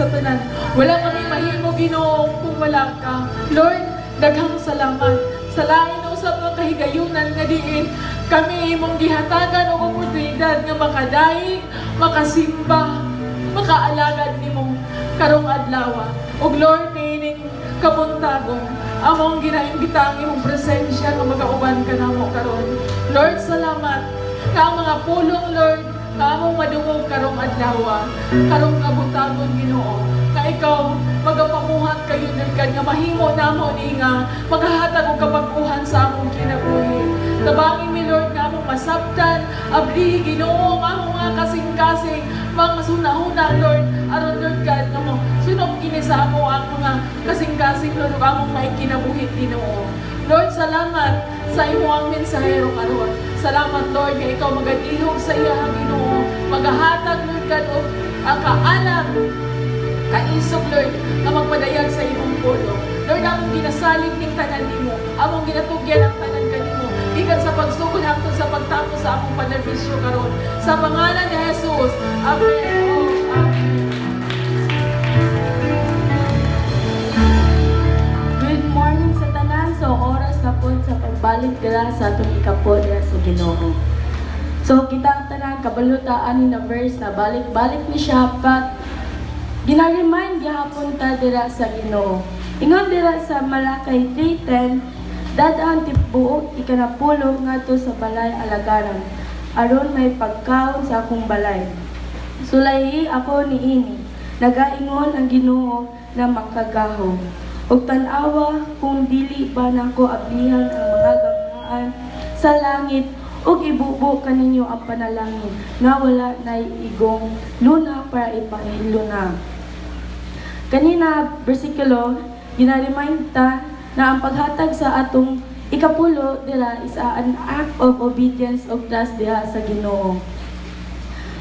sa tanan. Wala kami mahimo, Ginoo, kung wala ka. Lord, daghang salamat. Sa lain usab ng kahigayunan nga diin kami imong gihatagan og oportunidad nga makadaig, makasimba, makaalagad nimo karong adlaw. Og Lord, niining kabuntagon, among ginaimbita ang imong presensya nga magauban ka namo karon. Lord, salamat ka ang mga pulong, Lord, ka among madungog karong adlaw, karong kabuntagon, Ginoo. Ka ikaw magapamuhat kayo nagkan nga mahimo namo ni nga maghahatag og kabag-uhan sa among kinabuhi. Tabangin mi, Lord, nga among masabtan, abli, Ginoo, ang among mga kasing-kasing, mga sunahuna, Lord, aron, Lord God, nga mo sunog kini sa amo ang mga kasing-kasing, Lord, ug among may kinabuhi, Ginoo. Lord, salamat sa imo ang mensahero karon. Salamat, Lord, nga ikaw magadihog sa iya, Ginoo, maghahatag, Lord God, og ang kaalam, kaisog, Lord, na magpadayag sa imong pulo. Lord, among ginasalig ning tanan nimo, among ginatugyan ang tanan kanimo, ikan sa pagsugod hangtod sa pagtapos sa among panerbisyo karon. Sa pangalan ni Jesus. Amen. Oh, amen. Good morning sa tanan. So, oras na po sa pagbalik dira sa atong ikapo dira sa Ginoo. So, kita ang tanan, kabalutaan ni na verse na balik-balik ni siya, but gina-remind gihapon ta dira sa Ginoo. Ingon dira sa Malakay 3:10, dadaan tibuok ikanapulo ngadto sa balay alagaran, aron may pagkaon sa akong balay. Sulayi ako niini, nagaingon ang Ginoo na makagahom. Ug tan-awa kung dili ba nako ablihan ang mga gangaan sa langit, ug ibubo kaninyo ang panalangin nga wala nay igong luna para ipahiluna. Kanina, bersikulo, gina-remind ta na ang paghatag sa atong ikapulo dira is an act of obedience of trust diha sa Ginoo.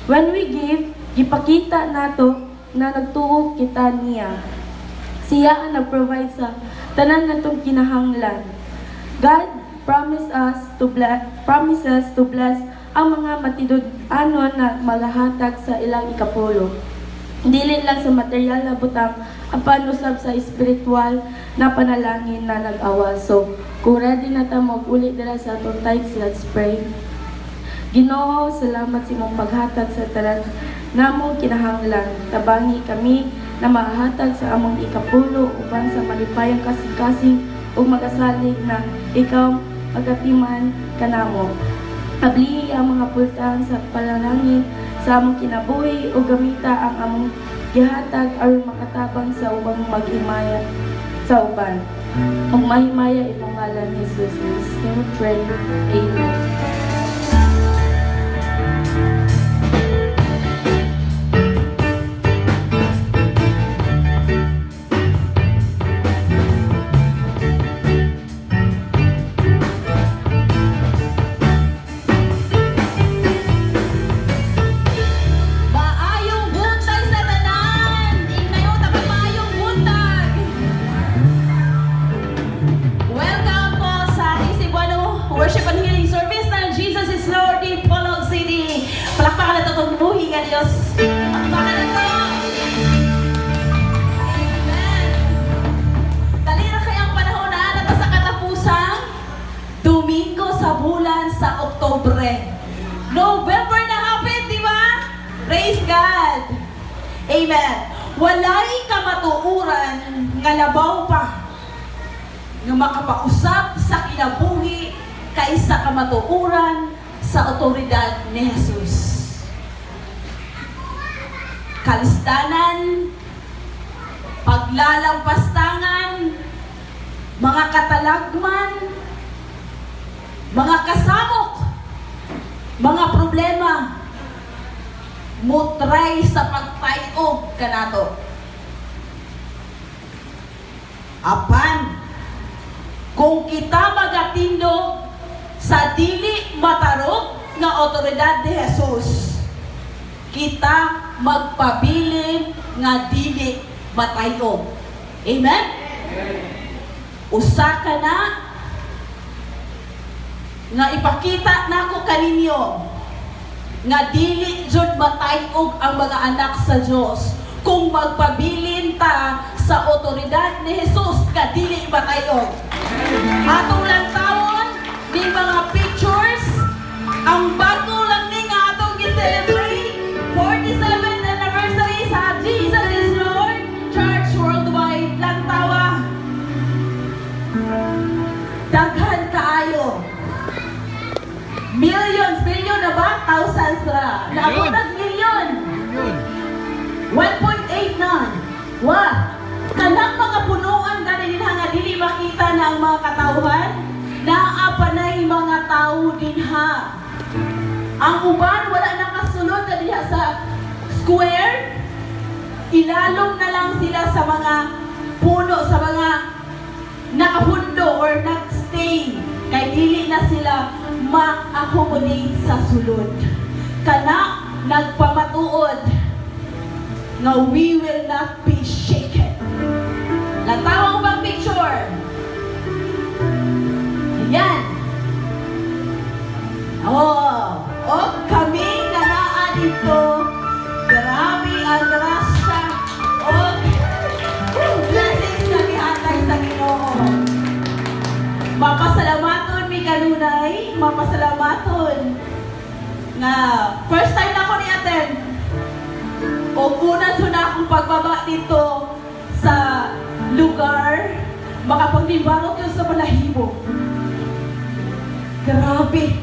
When we give, gipakita nato na nagtuo kita niya. Siya ang nag-provide sa tanan natong kinahanglan. God promises to bless ang mga matidud-anon na maghahatag sa ilang ikapulo. Dili lang sa material na butang, apan usab sa spiritual na panalangin na nag-awa. So, kung ready na ta mag-ulit dira sa atong tithes, let's pray. Ginoo, salamat sa imong paghatag sa tanan namong kinahanglan. Tabangi kami na mahatag sa among ikapulo uban sa malipayang kasing-kasing ug magasalig na ikaw magatiman kanamo. Abli ang mga pultang sa panalangin sa among kinabuhi o gamita ang among gihatag aron makatabang sa ubang maghimaya sa uban. Ug mahimaya imong ngalan ni Jesus. We pray. Amen. Diyos. At baka na ito. Amen. Talira kayang panahon na sa katapusang Domingo sa bulan sa Oktubre. November na hapit, di ba? Praise God. Amen. Walay kamatuuran nga labaw pa nga makapausap sa kinabuhi kaysa kamatuuran sa otoridad ni Jesus. Kalistanan, paglalampastangan, mga katalagman, mga kasamok, mga problema, mutray sa pagpayog kanato. Apan, kung kita magatindog sa dili matarog nga otoridad ni Jesus, kita magpabilin nga dili matayog. Amen? Usa ka na nga ipakita nako kaninyo nga dili jud matayog ang mga anak sa Dios kung magpabilin ta sa otoridad ni Jesus nga dili batayon. Atong lang taon ni mga pictures, ang bago lang ni nga atong gi-celebrate 47th anniversary sa Jesus is Lord Church Worldwide lang tawa. Daghan kaayo. Millions, billion na ba? Thousands ra. Naabot ang million. 1.8 na. Wa. Kanang mga punuan ganin nga dili makita na ang mga katawhan, naa pa na mga tao din ha. Ang uban wala nakasulod na diha sa square. Ilalom na lang sila sa mga puno, sa mga nakahundo or nagstay. Kay dili na sila ma-accommodate sa sulod. Kana nagpamatuod nga we will not be shaken. Natawang bang picture? Yan. Oh, kami nga naa dito. Grabe ang grasya. Blessings na gihatag sa Ginoo. Mapasalamaton mi kanunay, mapasalamaton nga first time na ako ni-attend. O una na akong pagbaba dito sa lugar, makapaglimbarot yun sa balahibo. Grabe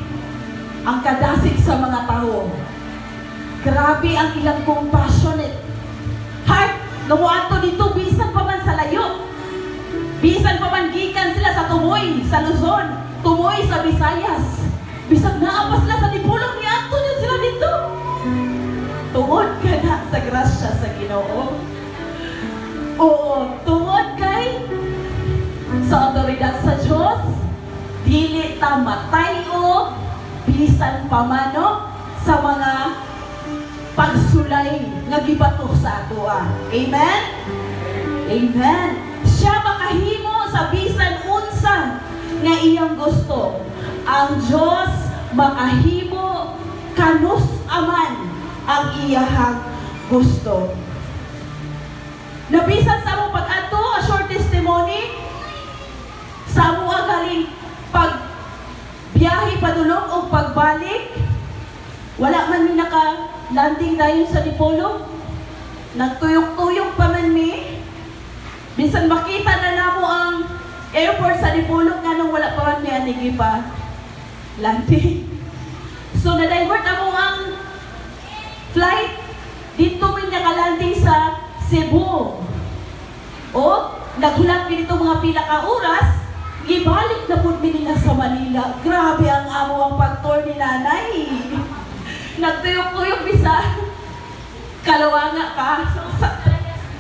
ang kadasig sa mga tao. Grabe ang ilang compassionate heart. Namuato dito, bisan pa man sa layo. Bisan pa man gikan sila sa Tumoy, sa Luzon, Tumoy sa Visayas. Bisan naa pa sila sa Dipolog, ni ato din sila dito. Tungod ka na sa grasya sa Ginoo. Oo, tungod kay sa otoridad sa Diyos, dili ta matayo, bisan pa mano sa mga pagsulay nga gibato sa ato. Amen? Amen. Siya makahimo sa bisan unsa nga iyang gusto. Ang Diyos makahimo kanus aman ang iyahang gusto. Nabisan sa among pag-ato, a short testimony, sa among galing pagbiyahe padulong o pagbalik, wala man mi naka-landing dayon sa Dipolog. Nagtuyok-tuyok pa man mi. Bisan makita na namo ang airport sa Dipolog nga nung wala pa man mi anigi pa landing. So na-divert amo ang flight dito mi naka-landing sa Cebu. O naghulat mi dito mga pila ka oras, ibalik na pud mi nila sa Manila. Grabe ang amo ang pagtour ni nanay. Nagtuyok-tuyok bisa Kalawanga ka.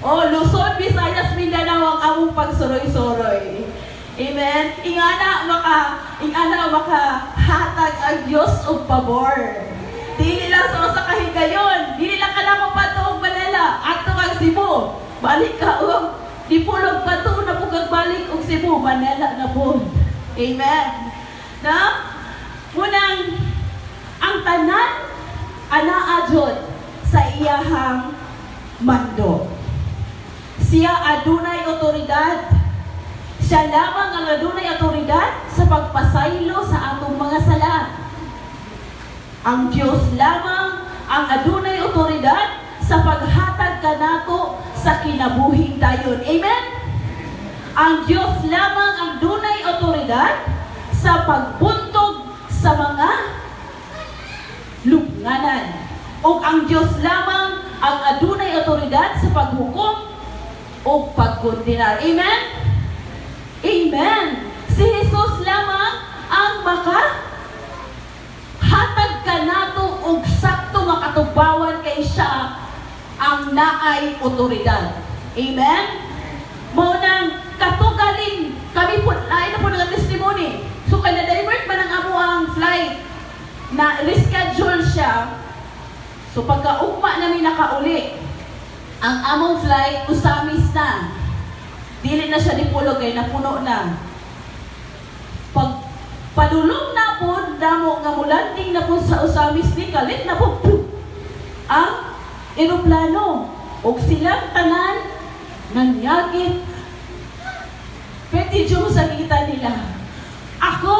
Luzon, Visayas, Mindanao ang among pagsuroy-suroy. Amen. Ingana makahatag ang Diyos og pabor. Dili lang sa usa ka higayon. Dili lang kana mo patuog Manila, adto kag Cebu. Balik ka og Dipolog pato na pugag balik og Cebu, Manila na po. Amen. Na munang ang tanan anaa jud sa iyahang mando. Siya adunay otoridad. Siya lamang ang adunay otoridad sa pagpasaylo sa atong mga sala. Ang Diyos lamang ang adunay otoridad sa paghatag kanato sa kinabuhing dayon. Amen? Ang Diyos lamang ang dunay otoridad sa pagbuntog sa mga lubnganan. O ang Diyos lamang ang adunay otoridad sa paghukom o pagkondenar. Amen? Amen. Si Jesus lamang ang makahatag kanato og sakto makatubawan kay siya ang naay otoridad. Amen? Mao nang katugaling kami po lain na po ng testimony. So kay na-divert man ang amo ang flight na reschedule siya. So pagkaugma namin nakauli, ang among flight usamis na. Dili na siya Dipolog kay napuno na. Pag padulong na po, damo nga mulanding na po sa usamis ni kalit na po ang eroplano. ug silang tanan nanyagit. Pwede mo sa kita nila. Ako,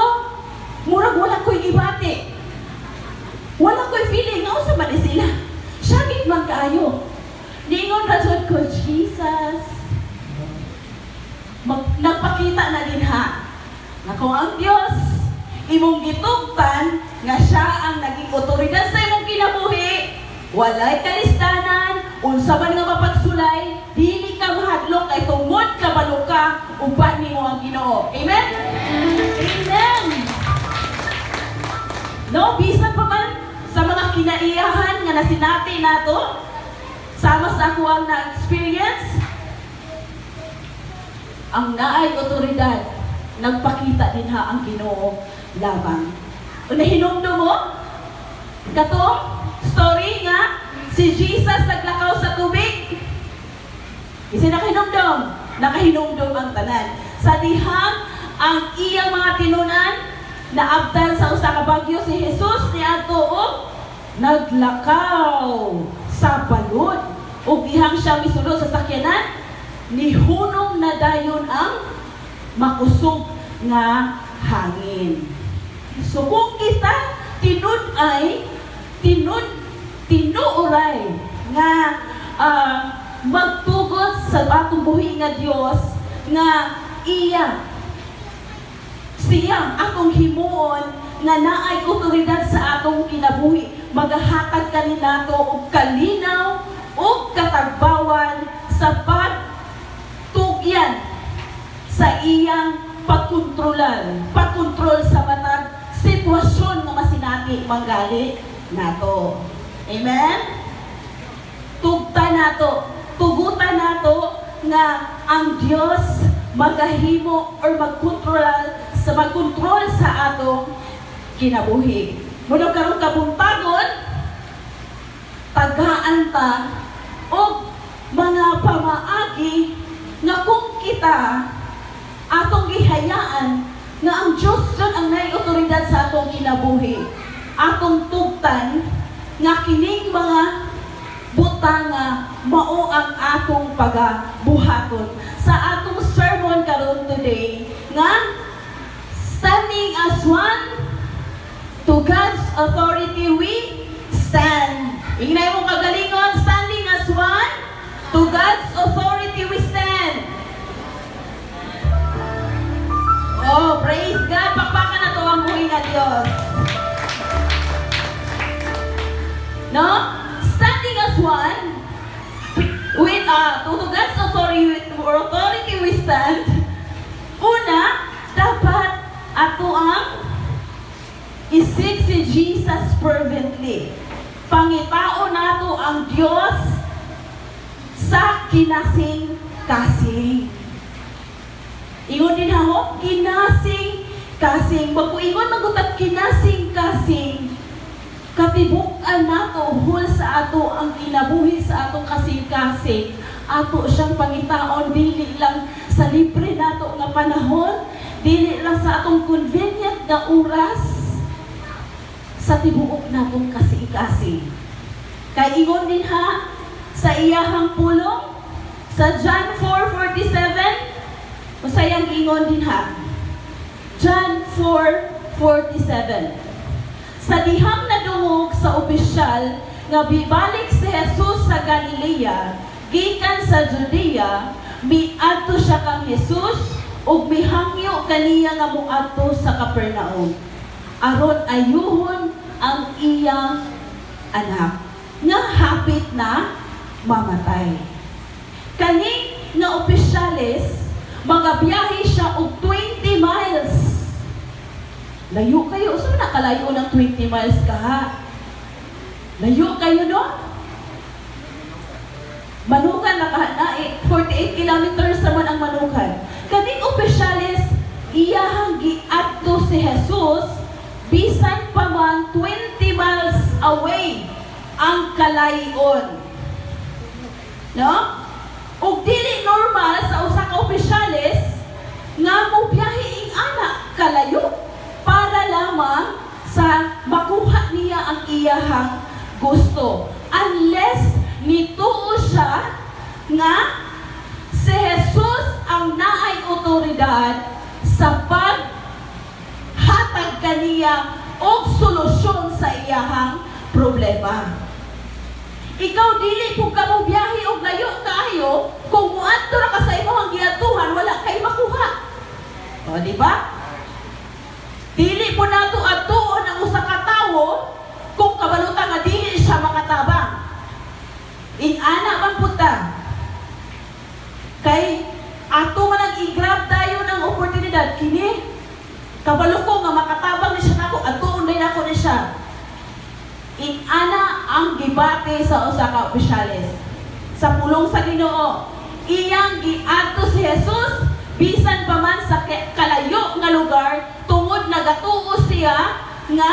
murag wala ko'y ibati. Wala ko'y feeling, nga sa man sila. Syagit man kaayo. Niingon razon ko, Jesus, nagpakita na din ha, na kung ang Diyos, imong gitugtan, nga siya ang naging otoridad sa imong kinabuhi, walay kalistanan, unsa man nga mapagsulay, dili ka mahadlok kay tungod ka maluka, uban nimo ang Ginoo. Amen? Amen! No, bisan pa man sa mga kinaiyahan nga nasinati nato, sama sa ako ang na-experience, ang naay otoridad, nagpakita din ha ang Ginoo labang. Nahinumdo mo? Katong story nga, si Jesus naglakaw sa tubig. Kasi nakahinumdom ang tanan. Sa dihang ang iyang mga tinunan, naabtan sa usa ka bagyo si Jesus niadto og naglakaw sa balod. Ug dihang siya misulod sa sakyanan, nihunong na dayon ang makusog nga hangin. So kung kita tinuuray nga magtugot sa atong buhi nga Dios nga siya atong himuon nga naay otoridad sa atong kinabuhi, magahatag kaninato og kalinaw ug katagbawan sa pagtugyan sa iyang pagkontrol sa matag sitwasyon nga masinati manggali nato. Amen? Tugutan nato nga ang Dios magahimo or magkontrol sa atong kinabuhi. Muna karong kabuntagon, tagaan ta og mga pamaagi nga kung kita atong gihayaan nga ang Diyos dyan ang naay otoridad sa atong kinabuhi, atong tugtan nga kining mga butanga mao ang atong pagabuhaton sa atong sermon karon today nga standing as one to God's authority we stand. Ingnay mo kagalingon, standing as one to God's authority we stand. Oh, praise God! Pakpakan na to ang buhay na Diyos. No? Standing as one, with to God's authority we stand. Una, dapat ato ang isig si Jesus fervently. Pangitao nato ang Diyos sa kinasing-kasing. Ingon din ho, kinasing-kasing. Magpuingon magutat kinasing-kasing. Katibukan nato, hul sa ato ang kinabuhi sa atong kasing-kasing. Ato siyang pangitaon, dili lang sa libre nato nga panahon, dili lang sa atong convenient na oras, sa tibuok natong kasing-kasing. Kay ingon din ha, sa iyahang pulong, sa John 4:47, usayang ingon din ha. John 4:47. Sa dihang nadungog sa opisyal nga bibalik si Jesus sa Galilea, gikan sa Judea, miadto siya kang Jesus ug mihangyo kaniya nga moadto sa Capernaum. Aron ayuhon ang iyang anak nga hapit na mamatay. Kani nga opisyales, magabiyahe siya og 20 miles. Layo kayo. Saan nakalayo ng 20 miles ka ha? Layo kayo no? Manukan, 48 kilometers naman ang Manukan. Kaning opisyales, iyahang giadto si Jesus, bisan pa man 20 miles away ang kalayon. No? Ug dili normal sa usa ka opisyales nga mo biyahe ing anak kalayo para lamang sa makuha niya ang iyahang gusto. Unless nituo siya nga si Jesus ang naay otoridad sa paghatag kaniya og solusyon sa iyahang problema. Ikaw dili po ka mo biyahe og layo kaayo kung muadto ra ka sa imong giadtuhan wala kay makuha. O di ba? Dili po nato adtuon ang usa ka tawo kung kabalutan nga dili siya makatabang. Inana man punta. Kay ato man ang i-grab tayo ng oportunidad kini kabalo ko nga makatabang ni siya nako adtuon din ako ni siya. Inana ang gibate sa usa ka opisyales sa pulong sa Ginoo. Iyang giadto si Jesus bisan pa man sa kalayo nga lugar tungod nagatuo siya nga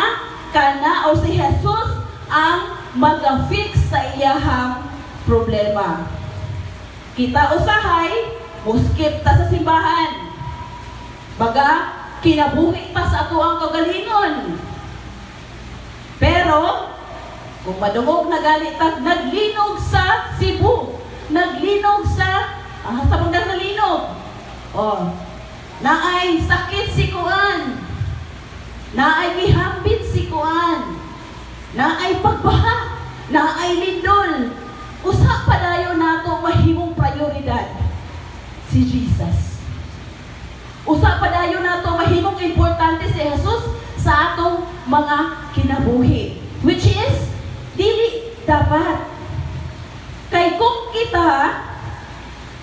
kana o si Jesus ang mag-fix sa iyahang problema. Kita usahay muskip ta sa simbahan. Baga kinabuhi ta sa ato ang kagalingon. Pero kung madungog na galit naglinog sa Cebu, naglinog sa sa pagdang nalinog. Oh, naay sakit si Kuan, naay gihambit si Kuan, naay pagbaha, naay lindol. Usa pa dayon nato mahimong prioridad si Jesus. Usa pa dayon nato mahimong importante si Jesus sa atong mga kinabuhi, which is dili dapat. Kay kung kita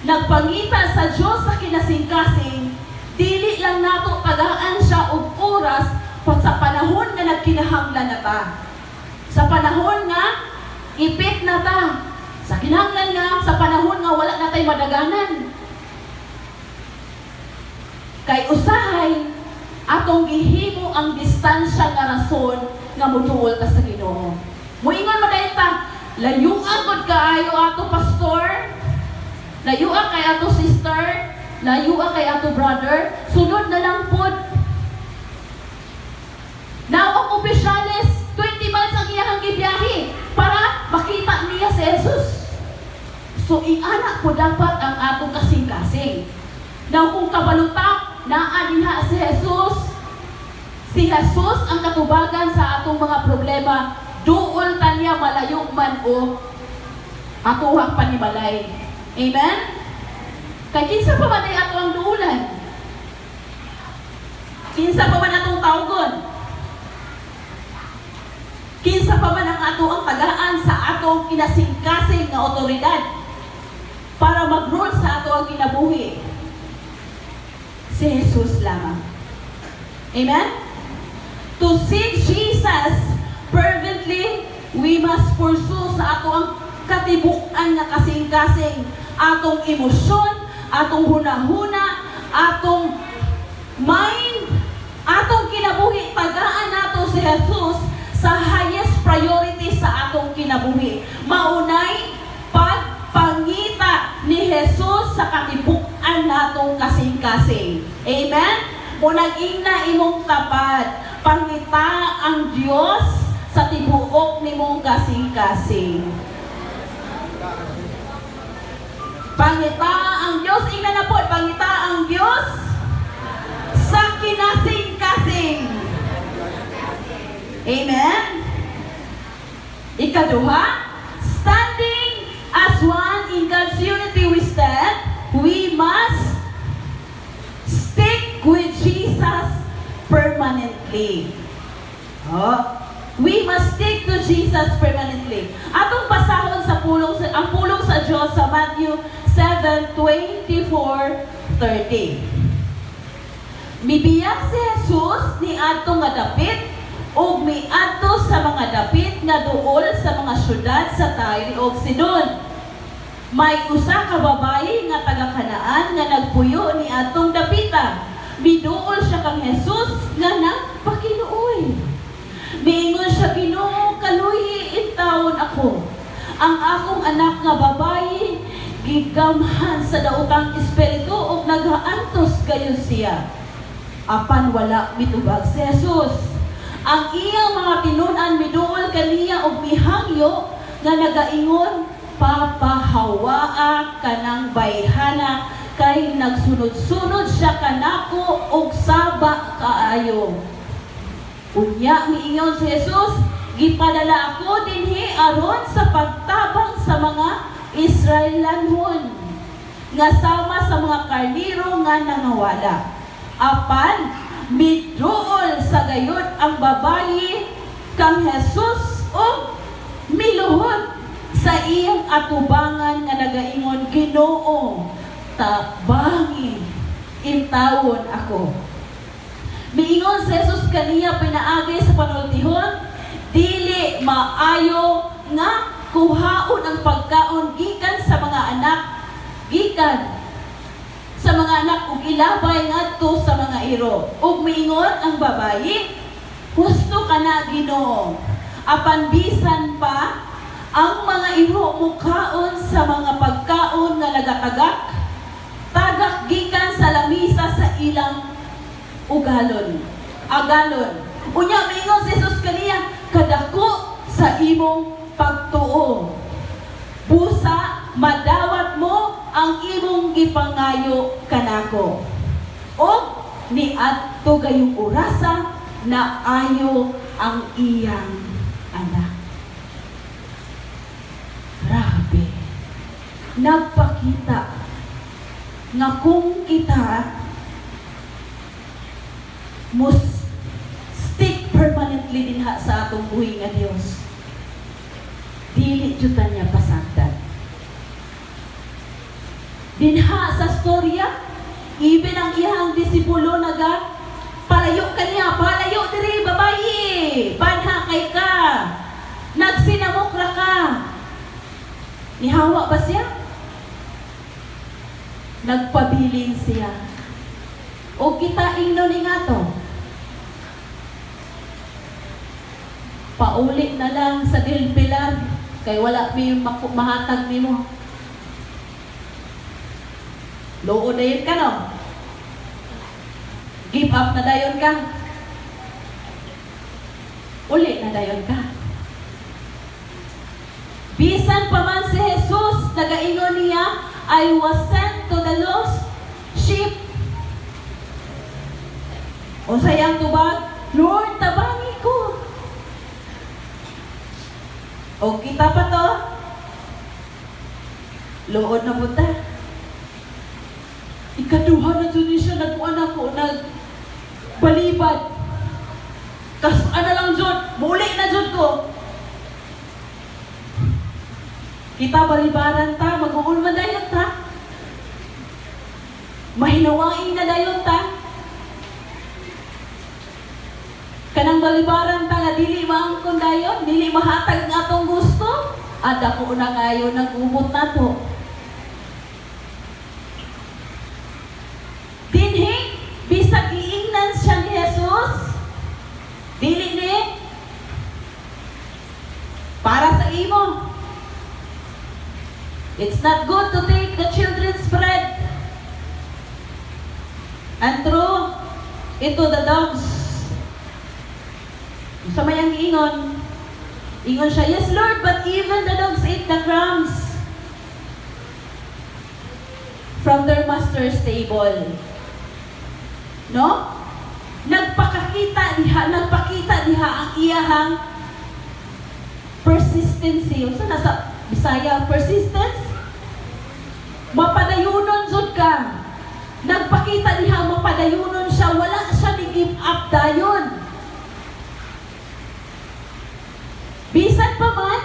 nagpangita sa Dios sa kinasingkasing, dili lang nato tagaan siya og oras sa panahon nga nagkinahanglan na ta. Sa panahon nga ipit na ta. Sa kinahanglan nga sa panahon nga wala na tay madaganan. Kay usahay atong gihimo ang distansya nga rason nga moduol ta sa Ginoo. Moingon madayon ta, layuan gud kaayo ato pastor, layuan kay ato sister, layuan kay ato brother, sunod na lang pod. Now ang opisyales 20 miles ang iyang gibiyahe para makita niya si Jesus. So iana po dapat ang atong kasing-kasing. Now kung kabalutak naa dinha si Jesus ang katubagan sa atong mga problema, duol tanya malayo man o atuhang panimalay. Amen? Kay kinsa pa man ay ato ang duulan? Kinsa pa man atong tawgon? Kinsa pa man ang ato ang tagaan sa atong kinasingkasing nga otoridad para mag-rule sa ato ang kinabuhi? Si Jesus lamang. Amen? To seek Jesus fervently, we must pursue sa ato ang katibukan nga kasing-kasing, atong emosyon, atong hunahuna, atong mind, atong kinabuhi. Tagaan nato si Jesus sa highest priority sa atong kinabuhi. Maunay pagpangita ni Jesus sa katibukan natong kasing-kasing. Amen? Munang ina imong tapat, pangita ang Dios sa tibuok nimong kasing-kasing. Pangita ang Dios, ina na po, pangita ang Dios sa kinasing-kasing. Amen? Ikaduha, standing as one in God's unity we stand, we must stick with Jesus permanently. We must stick to Jesus permanently. Atong basahon sa ang pulong sa Diyos sa Matthew 7:24-30. Mibiyak si Jesus ni adto nga dapit ug miadto sa mga dapit nga duol sa mga syudad sa Tyre ug Sidon. May usa ka babayi nga taga Kanaan nga nagpuyo ni atong dapita. Miduol siya kang Jesus nga nagpakinuoy. Miingon siya, Ginoo, kaluhi intawon ako. Ang akong anak nga babayi gigamhan sa daotang espiritu ug nagaantos kayo siya. Apan wala mitubag si Jesus. Ang iyang mga tinunan miduol kaniya og mihangyo nga nagaingon, papahawaa kanang bayhana kay nagsunod-sunod siya kanako og saba kaayo. Unya miingon si Jesus, gipadala ako dinhi aron sa pagtabang sa mga Israelanhon nga sama sa mga karniro nga nangawala. Apan midruol sa gayud ang babayi kang Jesus o miluhod sa iyang atubangan nga nagaingon, Ginoo, tabangi intawon ako. Miingon si Jesus kaniya pinaagi sa panultihon, dili maayo nga kuhaon ang pagkaon gikan sa mga anak, gikan sa mga anak ug ilabay ngadto sa mga iro. Ug miingon ang babayi, husto kana Ginoo, apan bisan pa ang mga iro mukaon sa mga pagkaon nga nagatagak, tagak gikan sa lamisa sa ilang ugalon, agalon. Unya miingon si Jesus kaniya, kadako sa imong pagtuo. Busa madawat mo ang imong gipangayo kanako. O niadto gayong orasa na ayo ang iyang anak. Grabe. Nagpakita nga kung kita must stick permanently dinha sa atong buhi nga Dios, dili jud ta niya pasagdan. Dinha sa storya, even ang iyang disipulo naga palayo kaniya, palayo diri babayi, banha kay ka, nagsinamokra ka. Nihawa ba siya? Nagpabiling siya. O kita ingno ni nga to, pauli na lang sa dilpilar kay wala may mahatag nimo. Loo na yun ka, no? Give up na dayon ka. Uli na dayon ka. Bisan pa man si Jesus, nagaingon niya, I was sent to the lost sheep. O sayang tubag, Lord, tabangi ko. O kita pa to, luod na punta. Ikaduha na dyan siya, nagkuhan ako, nagbalibad. Kas, ano lang dyan, muli na dyan ko. Kita balibaran ta, mag-uulman na yun ta. Mahinawain na dayon ta. Kanang balibaran ta nga dili maangkon dayon, dili mahatag nga atong gusto. Ada ko na kayo nag-umot na to. Dinhi, bisag iingnan siya ni Jesus, dili ni para sa imo. It's not good to take the children's bread and throw it to the dogs. Sa mayang ingon siya, yes Lord, but even the dogs eat the crumbs from their master's table. No? Nagpakita diha ang iyahang persistency. O sa nasa Bisaya, persistence? Mapadayunon jud ka. Nagpakita diha, mapadayunon siya, wala siya ni-give up dayon. Bisan pa man,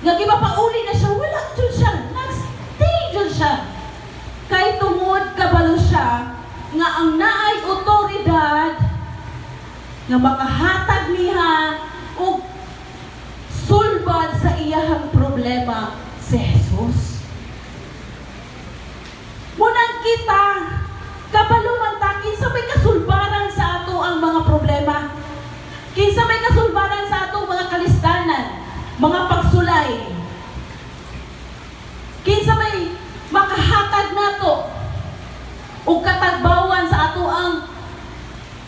nga gipapauli na siya, wala jud siya. Nag-stay jud siya. Kay tungod kabalo siya, nga ang naay otoridad nga makahatag niya og sulbad sa iyahang problema si Jesus. Munang kita kabalo man ta kinsa may kasulbaran sa ato ang mga problema. Kinsa may kasulbaran sa ato mga kalistanan, mga pagsulay. Kinsa may makahatag nato o katagbawan sa ato ang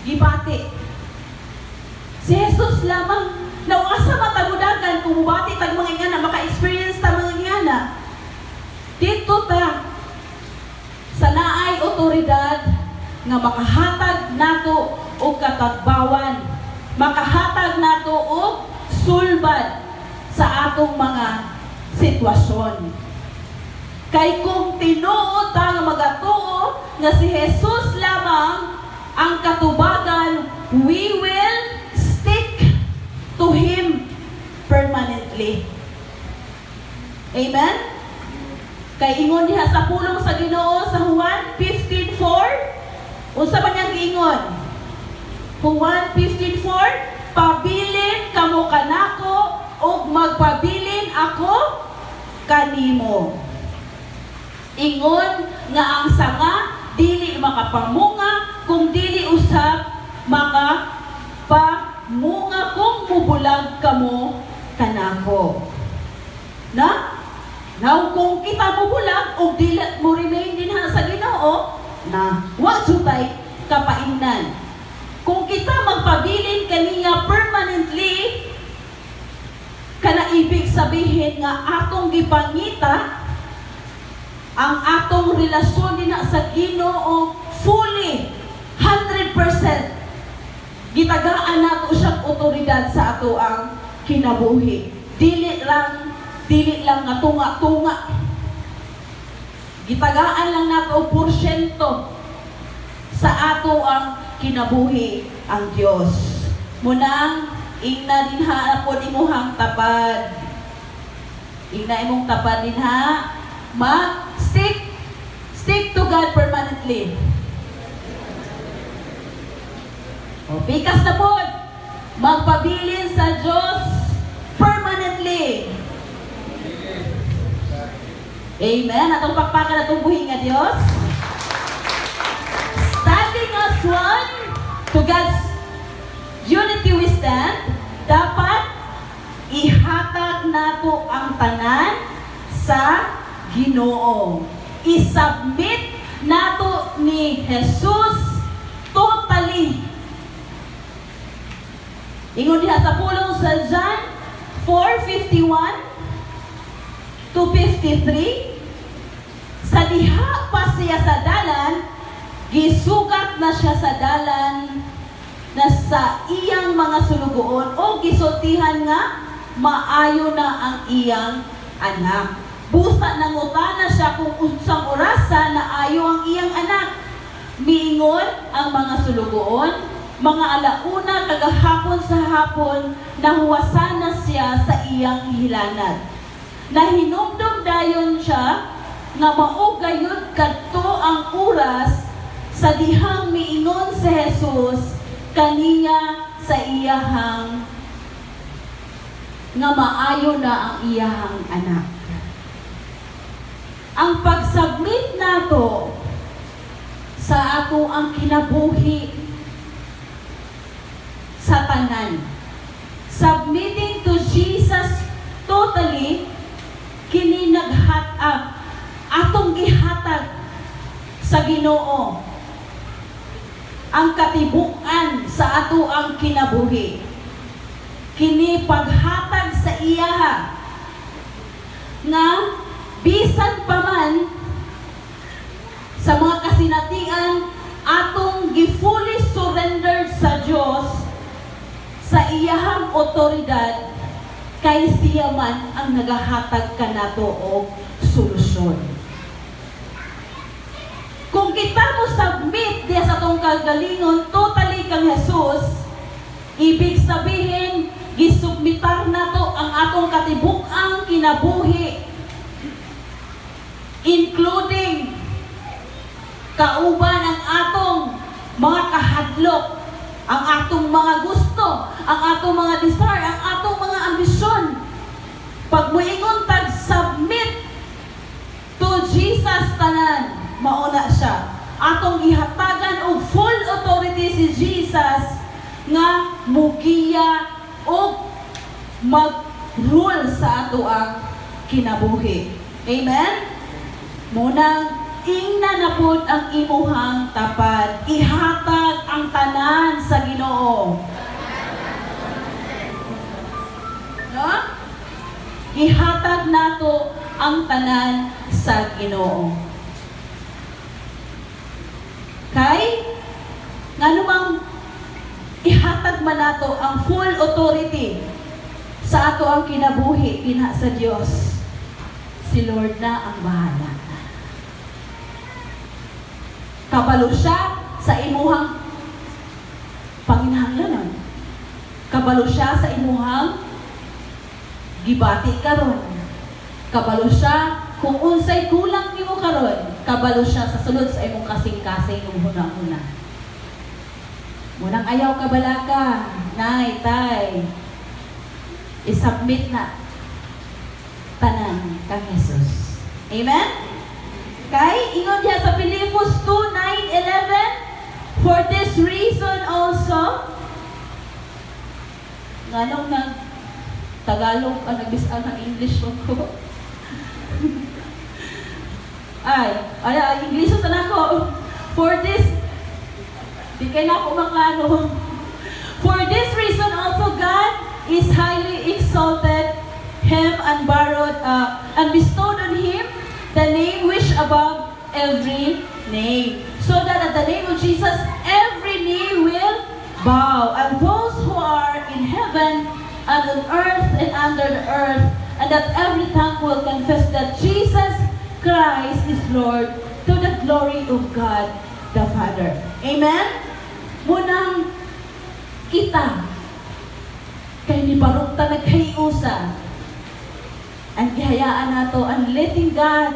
gibati. Si Jesus lamang na asa matagudagan kung mubati tag mga ingana, maka-experience ta mga ingana. ta sa naay otoridad nga makahatag nato og katagbawan, makahatag nato og sulbad sa atong mga sitwasyon. Kay kung tinuod ta nga magatuo nga si Jesus lamang ang katubagan, we will stick to Him permanently. Amen? Kay ingon diha sa pulong sa Ginoo sa Juan 15:4, unsa man niyang giingon? Juan 15:4, pabilin kamo kanako ug magpabilin ako kanimo. Ingon nga ang sanga dili makapamunga kung dili usab makapamunga kung mubulag kamo kanako. Na? Now, kung kita mubulag o dili mo remain din sa Ginoo, na wa jutay kapaingnan. Kung kita magpabilin kaniya permanently, kana ibig sabihin nga atong gipangita ang atong relasyon din sa Ginoo fully 100%. Gitagaan nato siyang otoridad sa ato ang kinabuhi. Dili lang nga tunga-tunga. Gitagaan lang nato og porsyento sa ato ang kinabuhi ang Dios. Munang ingna din ha po imuhang tapad. Ingna imong tapad din ha. Stick to God permanently. O, pikas na po. Magpabilin sa Diyos permanently. Amen. Atong pakpakan atong buhi nga Dios. Standing as one to God's unity we stand, dapat ihatag nato ang tanan sa Ginoo. I-submit nato ni Jesus totally. Ingon diha sa pulong sa John 4:51 to 53, sa diha pa siya sa dalan, gisugat na siya sa dalan na sa iyang mga sulugoon o gisultihan nga maayo na ang iyang anak. Busa nangutana siya kung unsang orasa na ayo ang iyang anak. Miingon ang mga sulugoon, mga alauna kagahapon sa hapon, nahuwasan na siya sa iyang hilanat. Nahinumdum dayon siya nga mao gayud kadto ang oras sa dihang miingon si Jesus kaniya sa iyahang nga maayo na ang iyahang anak. Ang pagsubmit nato sa ato ang kinabuhi sa tanan, submitting to Jesus totally, kini atong gihatag sa Ginoo ang katibukan sa ato ang kinabuhi. Kini paghatag sa iya nga bisan pa man sa mga kasinatian atong gi-fully surrendered sa Dios sa iyahang otoridad, kay siya man ang nagahatag kanato og solusyon. Kung kita mo submit diya sa tong kagalingon totally kang Jesus, ibig sabihin gisubmitar nato ang atong katibuk-ang kinabuhi, including kauban ang atong mga kahadlok, ang atong mga gusto, ang atong mga desire, ang atong mga ambisyon. Pag muingon tag submit to Jesus tanan, mauna siya. Atong gihatagan og full authority si Jesus nga mugiya og mag-rule sa ato ang kinabuhi. Amen? Munang ingna na pud ang imuhang tapad. Ihatag ang tanan sa Ginoo. No? Ihatag nato ang tanan sa Ginoo. Kay nganumang ihatag man nato ang full authority sa ato ang kinabuhi dinha sa Dios, si Lord na ang bahala. Kabalo siya sa imuhang panginahanglanon. Kabalo siya sa imuhang gibati karon. Kabalo siya kung unsay kulang nimo karon. Kabalo siya sa sulod sa imong kasing-kasing ng huna-huna. Munang ayaw kabalaka, nay, tay, isubmit na tanan kang Jesus. Amen? Kay ingon diha sa Filipos 2:9-11, for this reason also, nganong nag Tagalog ang nagbisa ng English ko. English sa nako. For this, di kay na ako maklaro. For this reason also God is highly exalted him and bestowed on him the name which above every name, so that at the name of Jesus every knee will bow, and those who are in heaven and on earth and under the earth, and that every tongue will confess that Jesus Christ is Lord, to the glory of God the Father. Amen? Munang kita kay ni barukta nagkayusa ang gihayaan nato ang letting God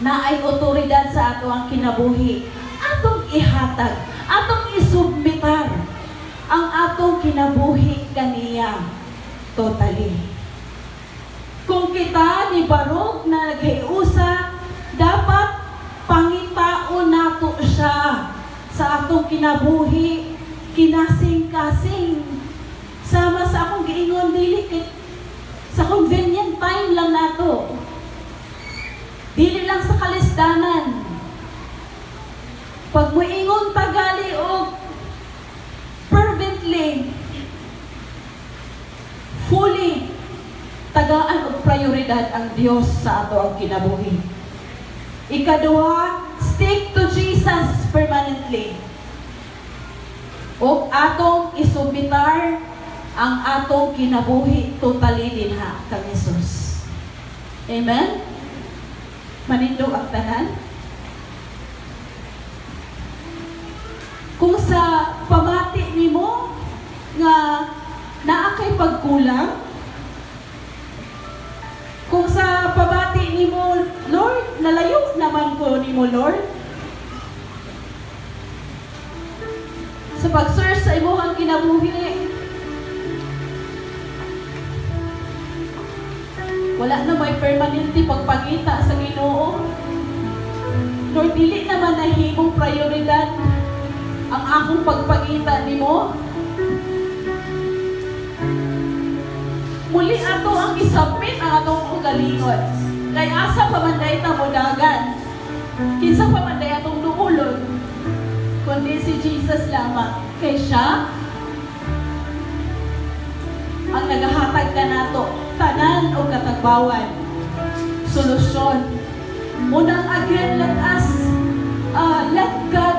na ay otoridad sa ato ang kinabuhi, atong ihatag, atong isubmitar ang atong kinabuhi kaniya totally. Kung kita ni barok na naghiusa, dapat pangitaon nato siya sa atong kinabuhi, kinasing-kasing. Sama sa akong giingon dili sa convenient time lang nato. Dili lang sa kalisdanan. Pag moingon tagali og fervently, fully, tagaan og prioridad ang Dios sa ato ang kinabuhi. Ikaduha, stick to Jesus permanently. O atong isubitar ang atong kinabuhi totally dinha kang Jesus. Amen? Manindog ang tanan. Kung sa pamati nimo nga naa kay pagkulang, kung sa pamati nimo, Lord, nalayo naman ko nimo, Lord. Sa pag-search sa imong kinabuhi, wala na may permanente pagpangita sa Ginoo. Lord, dili naman na himong prioridad ang akong pagpangita nimo. Muli ato ang isabit ang atong ugalingon. Kay asa pamanday ta modagan. Kinsa pamanday atong duulon, kundi si Jesus lamang. Kay siya ang nagahatag ka nato tanan o katagbawan, solusyon. Munang again, let God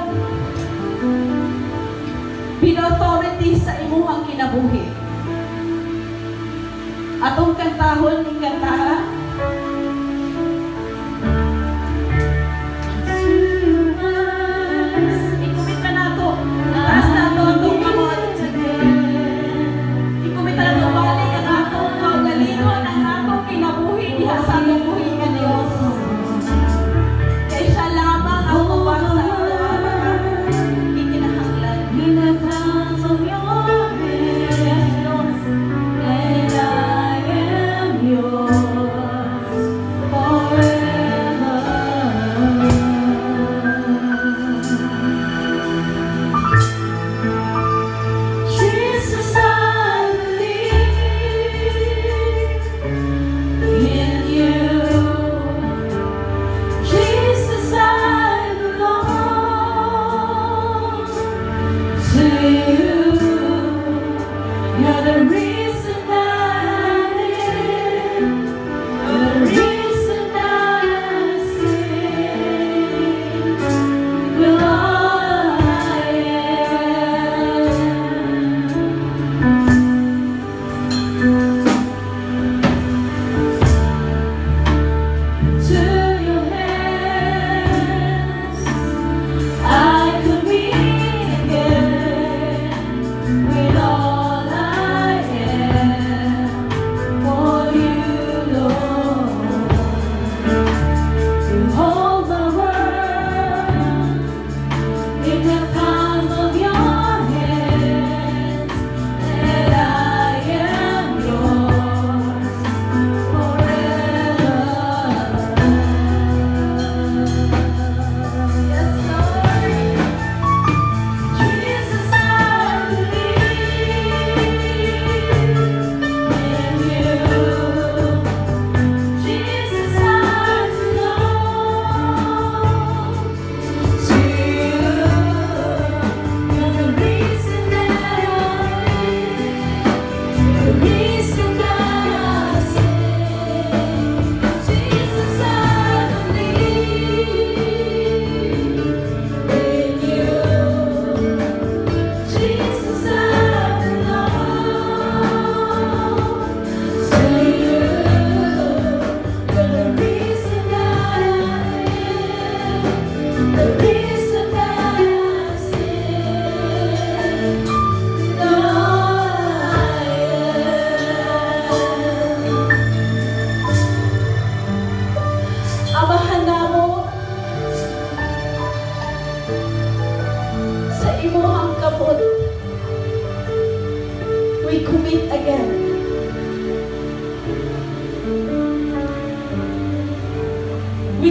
be the authority sa imuhang kinabuhi. Atong kantahon ni kantaha. Ikumit na nato. Taas na ito atong kamot. Ikumit na nato balik ang atong kaugalingon, ang atong kinabuhi diha sa atong buhi nga Dios. Kay siya lamang ang ubang sa atong ikinahanglan. Yes, Lord. And I am yours.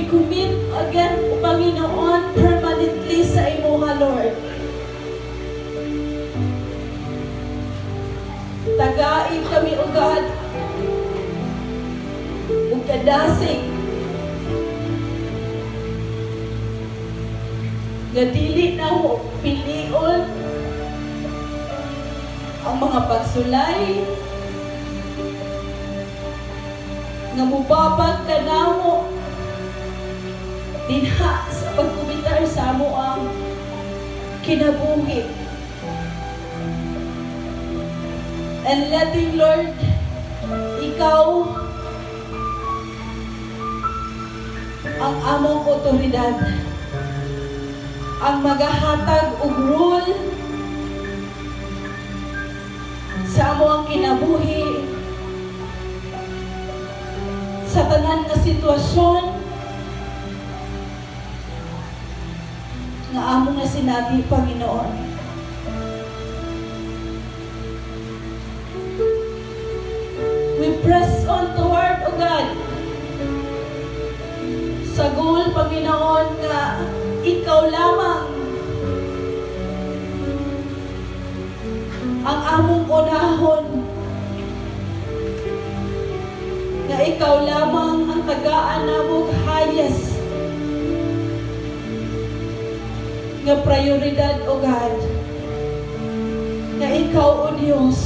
We commit again, O Panginoon, permanently sa imuha, Lord. Tagain kami, O God, ug kadasig nga dili na mo pilion ang mga pagsulay nga mubabag ka namo dinha sa pagkumitar sa amo ang kinabuhi. And letting, Lord, ikaw ang among otoridad, ang magahatag og rule sa amo ang kinabuhi sa tanan nga sitwasyon nga amo nga sinabi, Panginoon. We press on toward, O God, sa goal, Panginoon, nga ikaw lamang ang among unahon, nga ikaw lamang ang tagaan namong highest nga prioridad, O God, nga ikaw, O Diyos,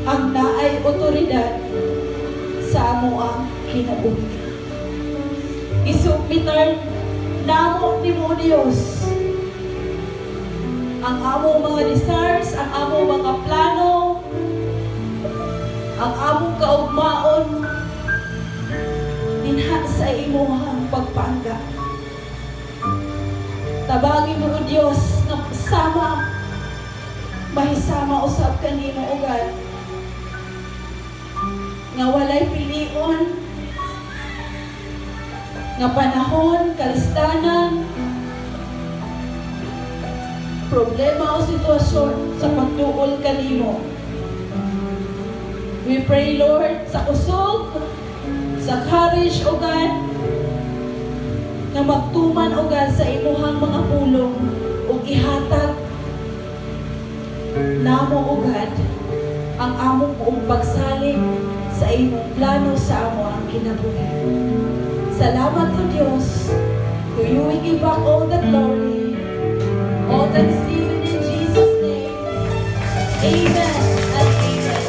ang naay otoridad sa amo ang kinabuhi. Isubmitar namo nimo, Diyos, ang among mga desires, ang among mga plano, ang among kaugmaon dinha sa imuhang pagpangga. Tabangin mo, O Diyos, nga sama, mahisama usab kanimo, O God, nga walay pilion, nga panahon, kalistanan, problema o sitwasyon sa pagtuol kanimo. We pray, Lord, sa kusog, sa courage, O God, na magtuman, O God, sa imuhang mga pulong o ihatag namo, O God, ang among buong pagsalig sa imong plano sa amo ang kinabuhi. Salamat, O Diyos. To you we give back all the glory, all thanksgiving in Jesus' name. Amen and amen.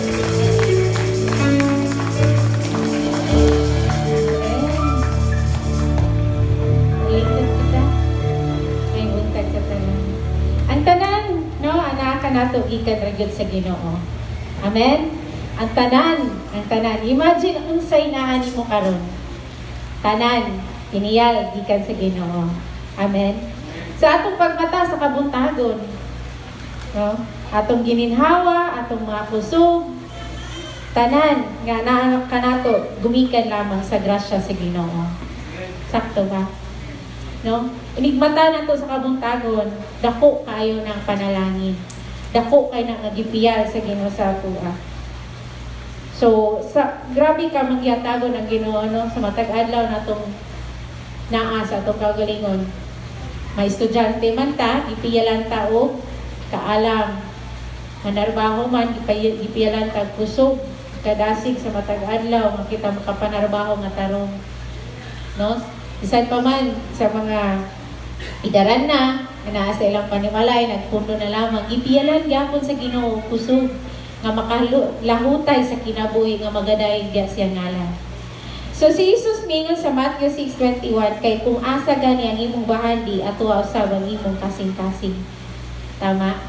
Ulitin kita. May buntag sa tanan. Ang tanan, no, anak ka nato gikan ra gyud sa Ginoo. Amen. Ang tanan. Imagine unsay naa nimo karon. Tanan, iniyal gikan sa Ginoo. Amen. Sa atong pagmata sa kabuntagon, no? Atong gininhawa, atong mga kusog, tanan nga naa kanato gumikan lamang sa grasya sa Ginoo. Sakto ba? No? Inigmata nato sa kabuntagon, dako kayo ng panalangin. Dako kay nang nagipiyal sa Ginoo sa atua. So, grabe ka magyatago ng Ginoo, no? Sa matag adlaw natong naa sa atong kagalingon. May estudyante man ta, ipiyalan ta og kaalam. Manarbaho man, ipiyalan ta kusog, kadasig sa matag adlaw, makita makapanarbaho nga tarong. No? Bisan pa man sa mga idaran na naa sa ilang panimalay, nagpundo na lamang, ipiyalan gyapon sa Ginoo kusog nga makalahutay sa kinabuhi nga magaday diya siya ngalan. So si Jesus mingon sa Matthew 6:21 kay kung asa gani ang imong bahandi atuwa usab ang imong kasing-kasing. Tama?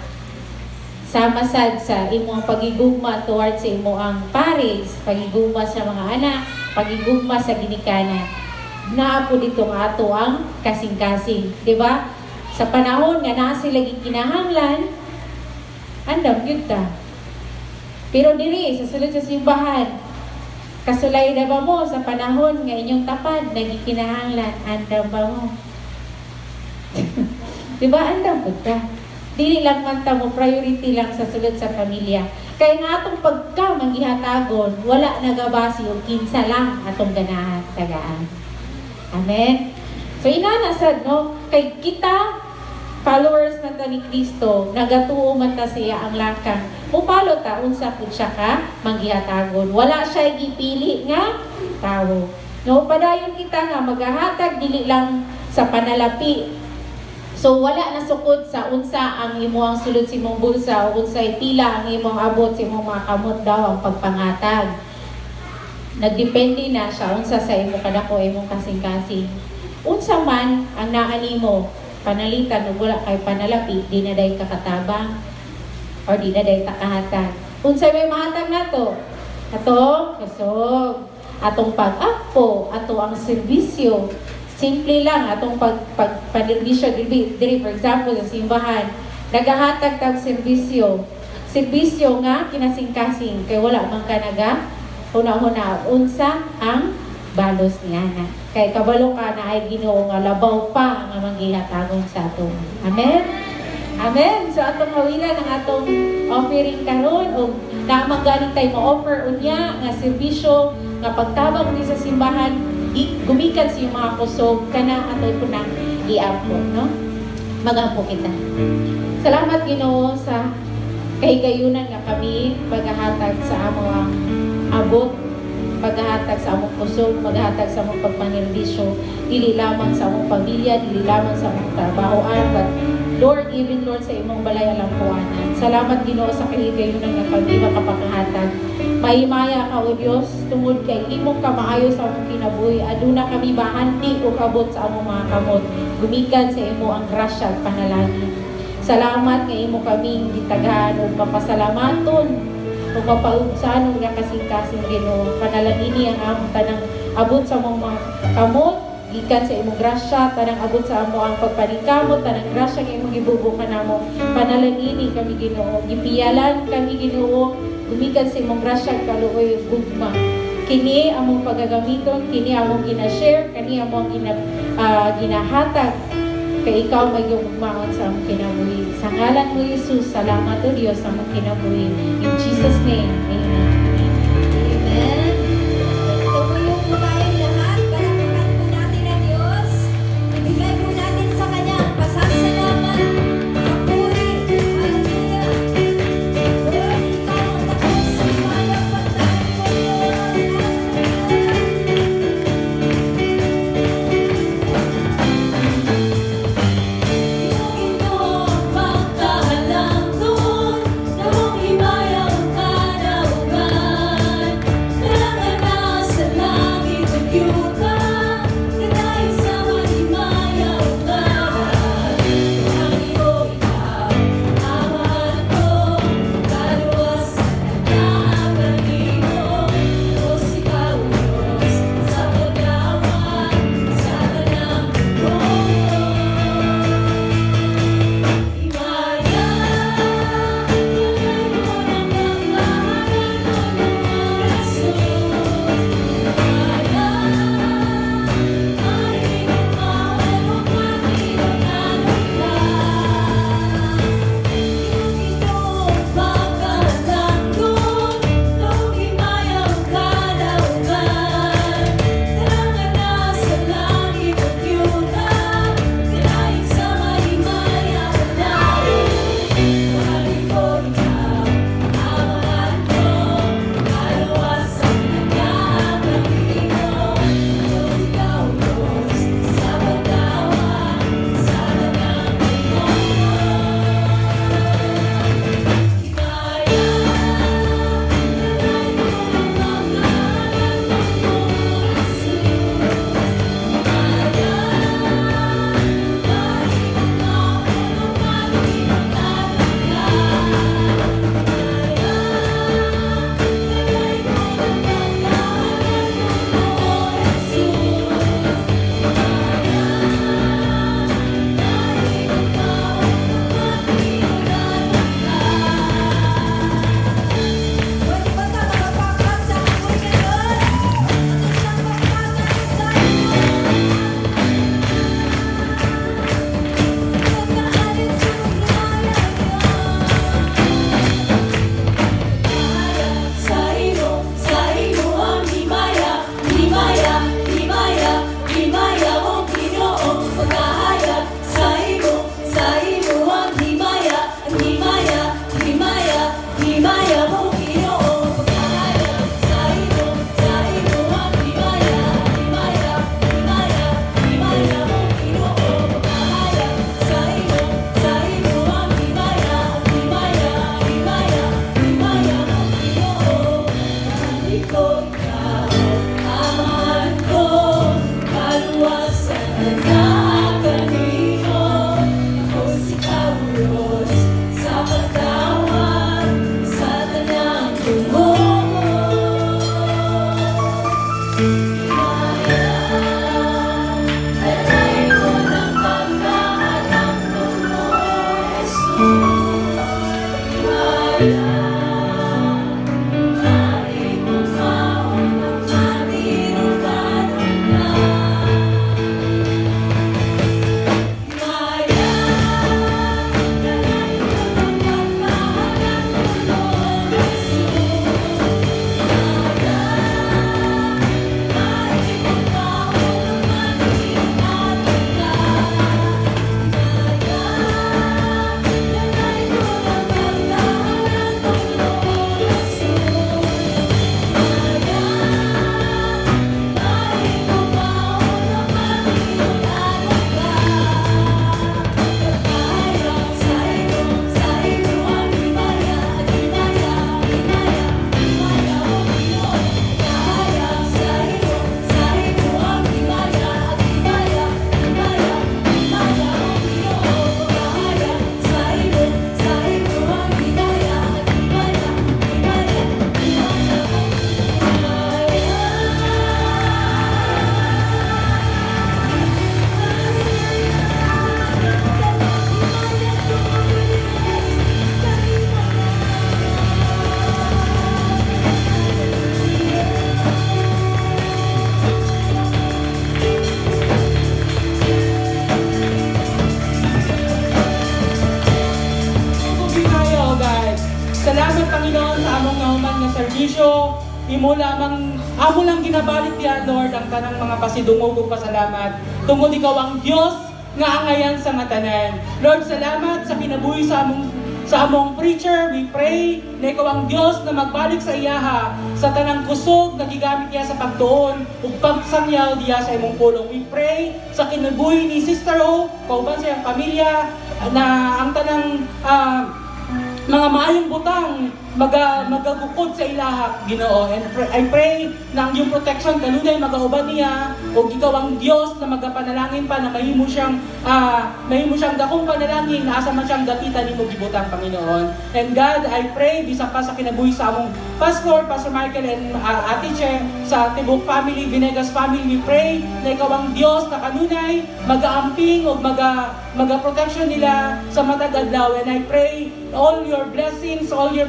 Sama sad sa imong pagigugma towards sa imong pares, pagigugma sa mga anak, pagigugma sa ginikanan. Naa po dito nga ato ang kasing-kasing, di ba? Sa panahon nga naa sila gikinahanglan, andam gyud ta. Pero diri sa sulod sa simbahan, kasulay na ba mo sa panahon nga inyong tapad, nagikinahanglan, andam ba mo? Diba, andam po ka? Dili lang man ta mo, priority lang sa sulod sa pamilya. Kaya nga atong pagka manggihatagon, wala nagabasi yung kinsa lang atong ganahan tagaan. Amen. So inana sad no, kay kita followers na ta ni Kristo, nagatuo man ta siya ang lakang. Mupalo ta unsa pud siya ka manggihatagon. Wala siya gipili nga tawo. No, padayon kita nga maghahatag dili lang sa panalapi. So wala na sukod sa unsa ang imong sulod sa imong bulsa o unsay pila ang imong abot sa imong mga kamot daw ang pagpangatag. Nagdepende na sa unsa sa imong kadako imong kasing-kasing. Unsa man ang naa nimo panalitan ug wala kay panalapi, di na day kakatabang or di na day takahatag. Unsay may mahatag nato? Ato kasog, atong pag-apo, ato ang serbisyo. Simple lang atong pagpanerbisyo diri for example sa simbahan, nagahatag tag serbisyo. Serbisyo nga kinasing-kasing kay wala man ka naga huna-huna unsa ang balos niya na. Kay kabalo ka na ay Ginoo nga labaw pa nga manggihatagon sa ato. Amen. Amen. So atong hawilan ang atong offering karon og naamang galing tayo ma-offer unya nga serbisyo nga pagtabang ni sa simbahan gumikan sa mga kusog kana atoy po nang iampo, no? Magampo kita. Salamat Ginoo sa kahigayunan nga kami paghahatag sa amo ang abot, paghahatag sa among kusog, maghahatag sa among pagpanerbisyo, dili lamang sa among pamilya, dili lamang sa among trabahoan, but Lord, even Lord sa imong balay alampuanan. Salamat Ginoo sa kahigayunan nga kami makapakahatag. Mahimaya ka o Diyos, tungod kay imong kamaayo sa among kinabuhi. Aduna kami bahanti o kabot sa among mga kamot. Gumikan sa imo ang grasya at panalangin. Salamat nga imo kaming gitaghan o mapasalamaton o mapaugsanon nga kasing-kasing Ginoo. Panalangini ang among tanang abot sa among mga kamot. Gikan sa imong grasya, tanang abot sa amo ang pagpaningkamot, tanang grasya nga imong gibubukan namo. Panalangini kami Ginoo. Gipiyalan kami Ginoo. Gumikan sa imong grasya kaluoy gugma. Kini among pagagamiton, kini among gina-share, kini among ginahatag kay ikaw magyugmaon sa among kinabuhi. Sa ngalan mo Jesus, salamat o Dios sa among kinabuhi. In Jesus name, amen. Amen. Tumulong po tayong lahat. Palakpakan po natin ang Diyos. Ibigay po natin sa Kanya ang pasasalamat, papuri. Hallelujah. Lord, Ikaw ang nakasimaya pagdaan mo, Diyos. Yung ito ang pagkahalang doon, na mong himayang ka daw Salamat Panginoon sa among nauman nga serbisyo. Imo lamang amo lang ginabalik diha Lord ang tanang mga pasidungog ug pasalamat. Tungod ikaw ang Dios nga angayan sa matanan. Lord, salamat sa kinabuhi sa among preacher. We pray na ikaw ang Dios na magbalik sa iyaha sa tanang kusog na gigamit niya sa pagtuon ug pagsangyaw diya sa imong pulong. We pray sa kinabuhi ni Sister O, kauban sa iyang pamilya na ang tanang mga maayong butang magagukod sa ilahak, Ginoo. And I pray na ang iyong protection kanunay magauban niya o ikaw ang Dios na magapanalangin pa na mahimo siyang dakong panalangin na asa man siyang gapitan nimo gibutang, Panginoon. And God, I pray bisan pa sa kinabuhi sa among Pastor Michael and Ate Che, sa Tibok family, Vinegas family, we pray na ikaw ang Dios na kanunay mag-aamping o maga-protection nila sa matag adlaw. And I pray all your blessings, all your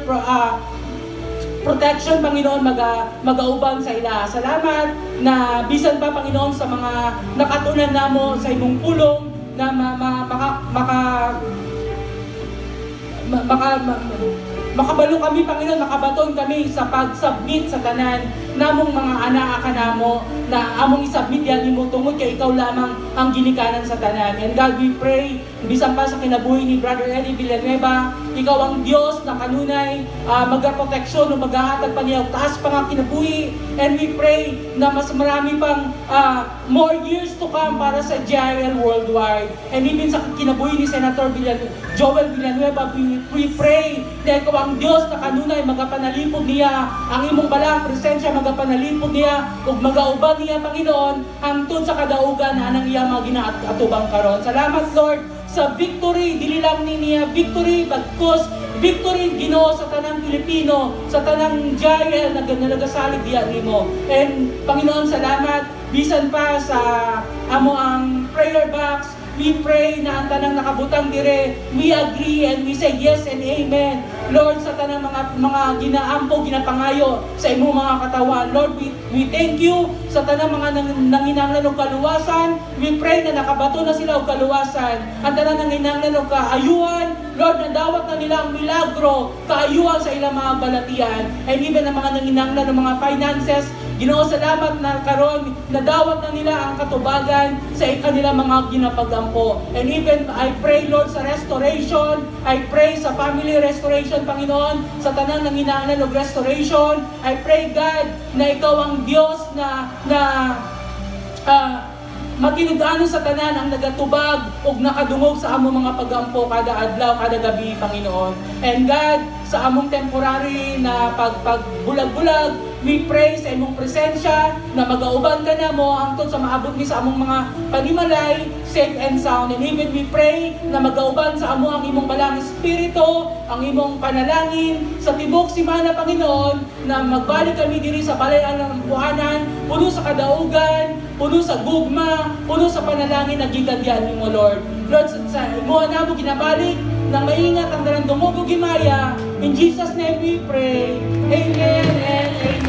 protection, Panginoon, magauban sa ila. Salamat na bisan pa, Panginoon, sa mga nakatunan namo sa imong pulong na makabalo kami, Panginoon, makabaton kami sa pag-submit sa tanan namong mga anak kanamo na among isubmit yan imo tungod kay ikaw lamang ang ginikanan sa tanan. And God, we pray bisan pa sa kinabuhi ni Brother Eddie Villanueva, ikaw ang Dios na kanunay magaproteksyon o maghahatag pa niya taas pa nga kinabuhi. And we pray na mas marami pang more years to come para sa GIL worldwide. And even sa kinabuhi ni Senator Joel Villanueva, we pray na ikaw ang Diyos na kanunay magapanalipod niya ang imong balang presensya, magapanalipod niya ug magauban niya, Panginoon, hangtod sa kadaugan na anang iya mga ginaatubang karon. Salamat, Lord, sa victory, dili lang niya victory, bagkus victory, Ginoo, sa tanang Pilipino, sa tanang GIL na nagasalig diya nimo. And Panginoon, salamat bisan pa sa amo ang prayer box. We pray na ang tanang nakabutang dire, we agree and we say yes and amen. Lord, sa tanang mga ginaampo, ginapangayo sa imong mga katawan. Lord, we thank you sa tanang mga nanginanglan og kaluwasan. We pray na nakabato na sila og kaluwasan. Ang tanang nanginanglan og kaayuhan, Lord, nadawat na nila ang milagro, kaayuhan sa ilang mga balatian. And even ang mga nanginanglan ng mga finances, Ginoo, salamat na karon nadawat na nila ang katubagan sa kanilang mga ginapagampo. And even I pray, Lord, sa restoration, I pray sa family restoration, Panginoon, sa tanang nanginanglan og restoration. I pray, God, na ikaw ang Diyos na matinudano sa tanan ang nagatubag ug nakadungog sa among mga pagampo kada adlaw, kada gabi, Panginoon. And God, sa among temporary na pagbulag-bulag, we pray sa imong presensya na magauban ka na mo hangtod sa maabot mi sa among mga panimalay, safe and sound. And even we pray na magauban sa amo ang imong balang espiritu, ang imong panalangin sa tibok simana, Panginoon, na magbalik kami diri sa balayan ng buhanan, puno sa kadaugan, puno sa gugma, puno sa panalangin na gigadyan nimo, Lord. Lord, sa imo na mo ginabalik na maingat ang dalang dumugo gimaya. In Jesus' name we pray. Amen and amen.